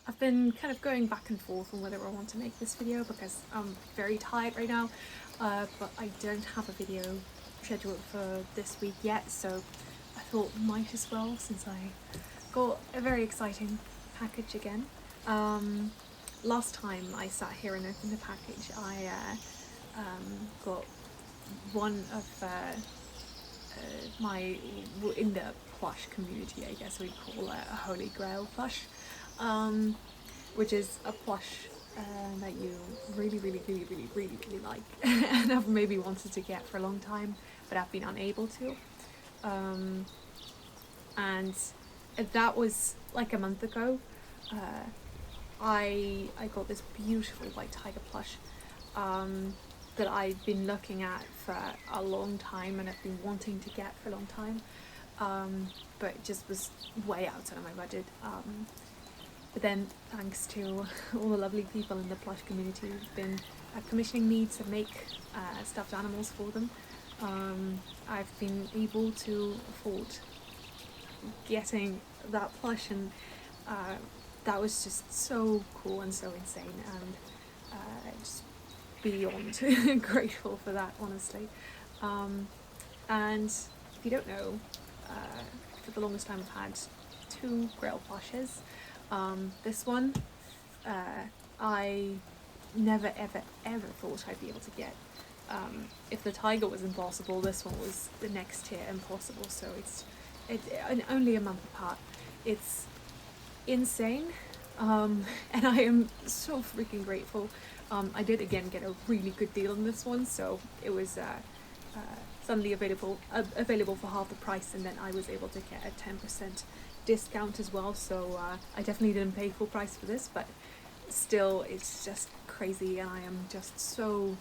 I've been kind of going back and forth on whether I want to make this video because I'm very tired right now, but I don't have a video scheduled for this week yet, so I thought might as well, since I got a very exciting package again. Last time I sat here and opened the package, I got one of my, in the plush community, I guess we'd call it a Holy Grail plush, which is a plush that you really like and I've maybe wanted to get for a long time, but I've been unable to. And that was like a month ago. I got this beautiful white tiger plush that I've been looking at for a long time and I've been wanting to get for a long time, but it just was way outside of my budget. But then, thanks to all the lovely people in the plush community who've been commissioning me to make stuffed animals for them, I've been able to afford getting that plush, and that was just so cool and so insane, and just beyond grateful for that, honestly. And if you don't know, for the longest time I've had two Grail plushes. This one, I never ever thought I'd be able to get. If the tiger was impossible, this one was the next tier impossible, so it's only a month apart. It's insane, and I am so freaking grateful. I did again get a really good deal on this one, so it was suddenly available for half the price, and then I was able to get a 10% discount as well, so I definitely didn't pay full price for this, but still it's just crazy, and I am just so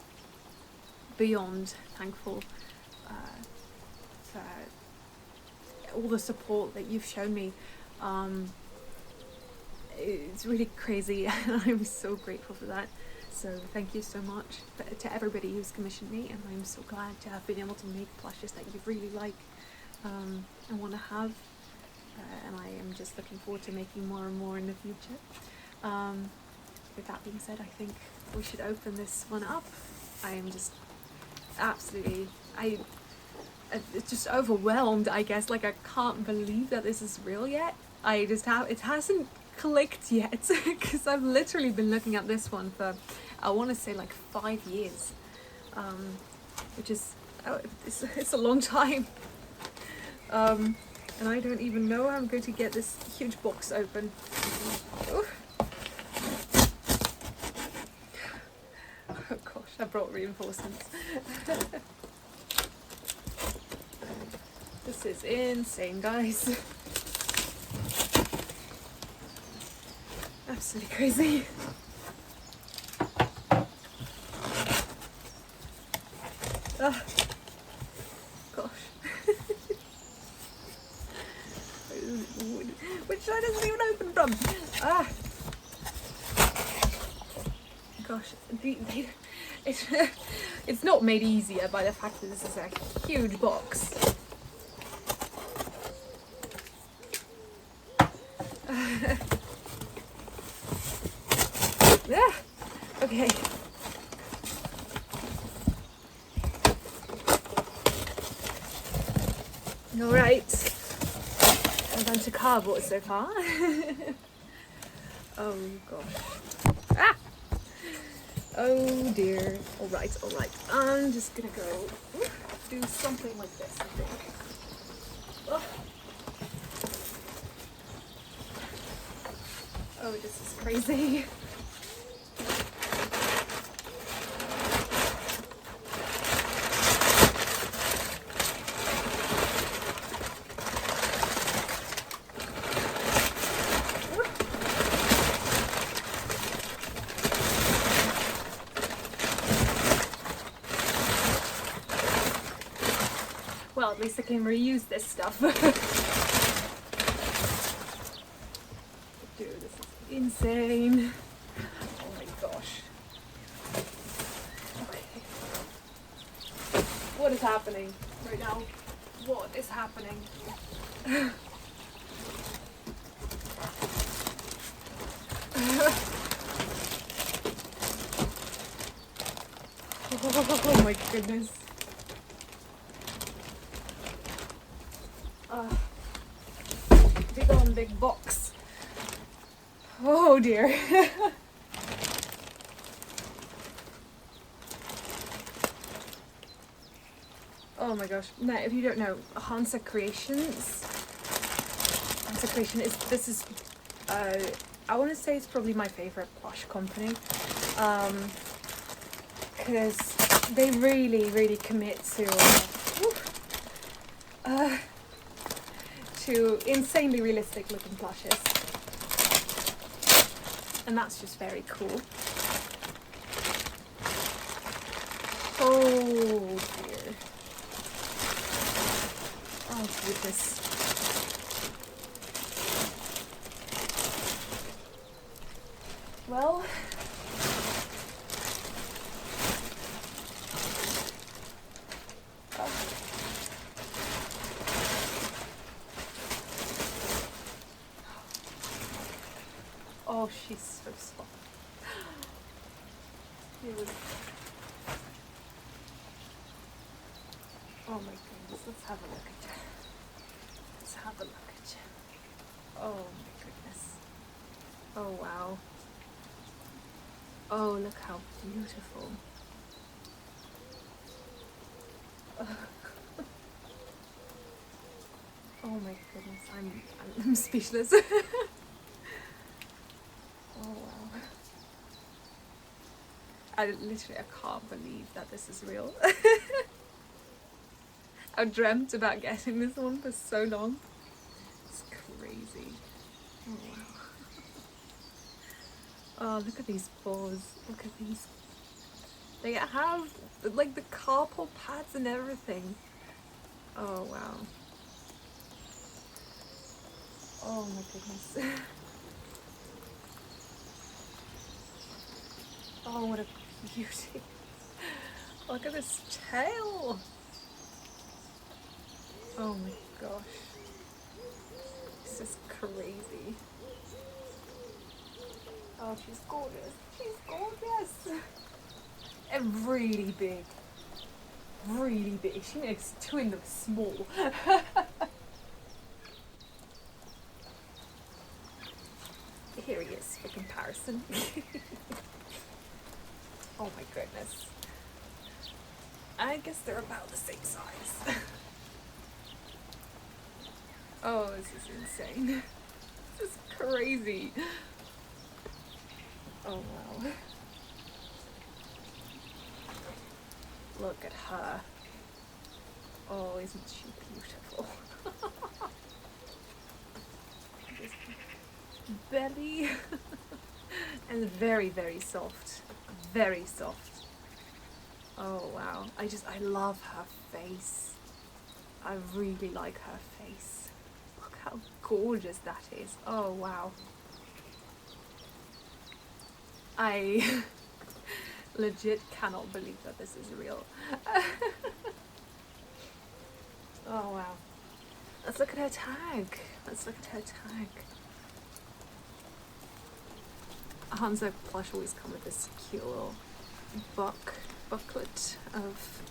beyond thankful for all the support that you've shown me. It's really crazy and I'm so grateful for that, so thank you so much to everybody who's commissioned me, and I'm so glad to have been able to make plushes that you really like and want to have. And I am just looking forward to making more and more in the future. With that being said, I think we should open this one up. I am just absolutely, it's just overwhelmed, I guess. Like, I can't believe that this is real yet. It hasn't clicked yet because I've literally been looking at this one for, I want to say, like 5 years, which is, it's a long time. And I don't even know how I'm going to get this huge box open. Oh gosh, I brought reinforcements. This is insane, guys. Absolutely crazy. Which side doesn't even open from? Gosh, it's not made easier by the fact that this is a huge box. Yeah. Okay. All right. A bunch of cardboard so far. Oh gosh. Ah! Oh dear. Alright. I'm just gonna go do something like this, I think. Oh, this is crazy. Well, at least I can reuse this stuff. Dude, this is insane. Oh my gosh. Okay. What is happening right now? What is happening? Oh my goodness. Big on big box. Oh dear. Oh my gosh. Now, if you don't know, Hansa Creation is, I want to say it's probably my favorite plush company. Because they really commit to insanely realistic looking plushes. And that's just very cool. Oh dear. Oh goodness. Well, oh, she's so soft. Oh my goodness, let's have a look at you. Let's have a look at you. Oh my goodness. Oh wow. Oh, look how beautiful. Oh my goodness, I'm speechless. Oh wow. I can't believe that this is real. I've dreamt about getting this one for so long. It's crazy. Oh wow. Oh, look at these paws. Look at these. They have like the carpal pads and everything. Oh wow. Oh my goodness. Oh, what a beauty. Look at this tail. Oh my gosh. This is crazy. Oh, she's gorgeous. She's gorgeous. And really big. Really big. She makes twin look small. Here he is for comparison. Oh my goodness. I guess they're about the same size. Oh, this is insane. This is crazy. Oh wow. Look at her. Oh, isn't she beautiful? This belly. And very soft. Very soft. Oh wow. I love her face. I really like her face. Look how gorgeous that is. Oh wow. I legit cannot believe that this is real. Oh wow. Let's look at her tag. Let's look at her tag. Hansa plush always come with this cute little booklet of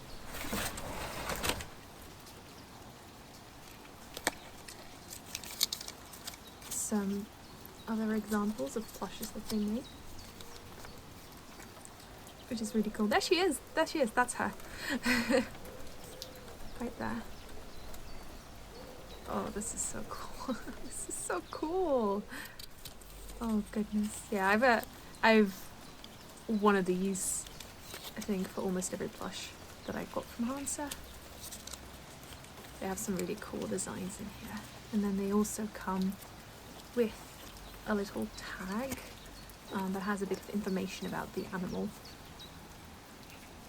some other examples of plushes that they make, which is really cool. There she is. There she is. That's her. Right there. Oh, this is so cool. This is so cool. Oh goodness. Yeah, I've one of these, I think, for almost every plush that I got from Hansa. They have some really cool designs in here. And then they also come with a little tag that has a bit of information about the animal.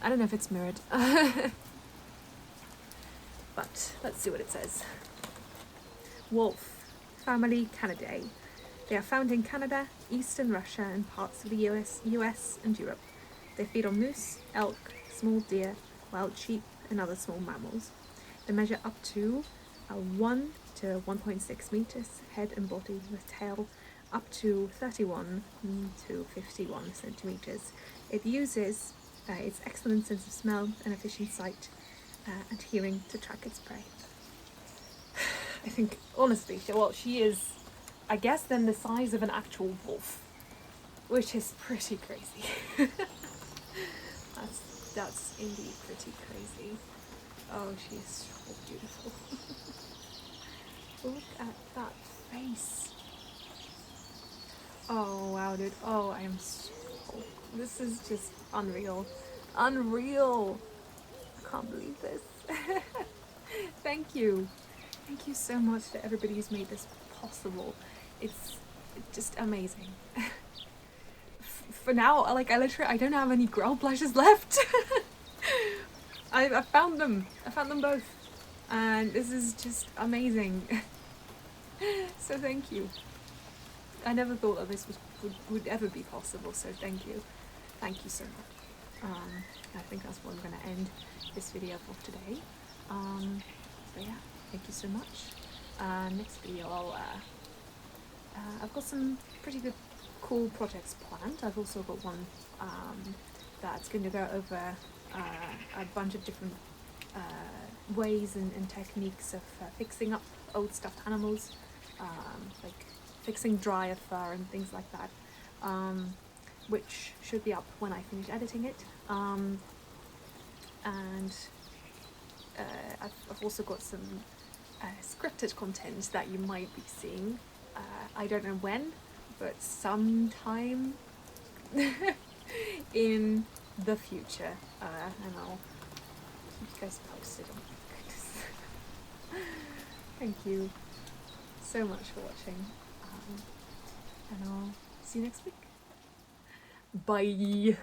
I don't know if it's mirrored. But let's see what it says. Wolf, family Canidae. They are found in Canada, eastern Russia, and parts of the US and Europe. They feed on moose, elk, small deer, wild sheep, and other small mammals. They measure up to 1 to 1.6 meters, head and body, with tail up to 31 to 51 centimeters. It uses its excellent sense of smell and efficient sight and hearing to track its prey. I think, honestly, well, she is, I guess, then the size of an actual wolf, which is pretty crazy. That's indeed pretty crazy. Oh, she is so beautiful. Look at that face. Oh, wow, dude. Oh, I am so... This is just unreal. Unreal! I can't believe this. Thank you. Thank you so much to everybody who's made this possible. It's just amazing. For now, like, I don't have any growl plushes left. I found them. I found them both. And this is just amazing. So thank you. I never thought that this would ever be possible, so thank you. Thank you so much. I think that's what I'm going to end this video for today. So yeah, thank you so much. Next video, I've got some pretty good, cool projects planned. I've also got one that's going to go over a bunch of different ways and techniques of fixing up old stuffed animals, like fixing dryer fur and things like that, which should be up when I finish editing it. And I've also got some scripted content that you might be seeing. I don't know when, but sometime in the future, and I'll keep you guys posted. Oh my goodness. Thank you so much for watching, and I'll see you next week. Bye!